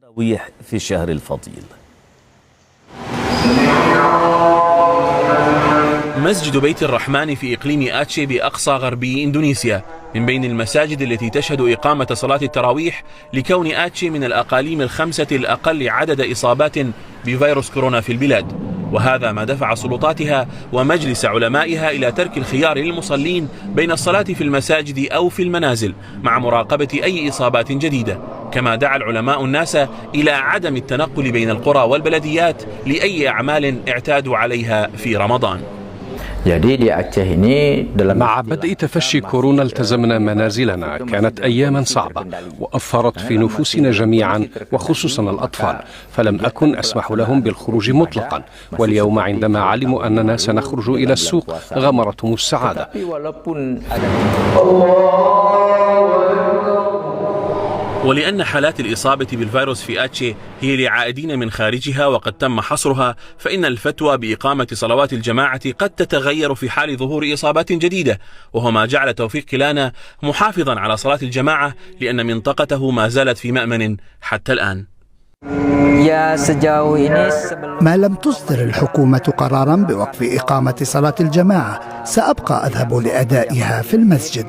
التراويح في الشهر الفضيل. مسجد بيت الرحمن في إقليم آتشي بأقصى غربي إندونيسيا من بين المساجد التي تشهد إقامة صلاة التراويح، لكون آتشي من الأقاليم الخمسة الأقل عدد إصابات بفيروس كورونا في البلاد، وهذا ما دفع سلطاتها ومجلس علمائها إلى ترك الخيار للمصلين بين الصلاة في المساجد أو في المنازل مع مراقبة أي إصابات جديدة. كما دعا العلماء الناس إلى عدم التنقل بين القرى والبلديات لأي أعمال اعتادوا عليها في رمضان. مع بدء تفشي كورونا التزمنا منازلنا، كانت أياما صعبة وأثرت في نفوسنا جميعا وخصوصا الأطفال، فلم أكن أسمح لهم بالخروج مطلقا، واليوم عندما علموا أننا سنخرج إلى السوق غمرتهم السعادة. ولأن حالات الإصابة بالفيروس في آتشي هي لعائدين من خارجها وقد تم حصرها، فإن الفتوى بإقامة صلوات الجماعة قد تتغير في حال ظهور إصابات جديدة، وهو ما جعل توفيق كيلانا محافظا على صلاة الجماعة لأن منطقته ما زالت في مأمن حتى الآن. ما لم تصدر الحكومة قرارا بوقف إقامة صلاة الجماعة، سأبقى أذهب لأدائها في المسجد.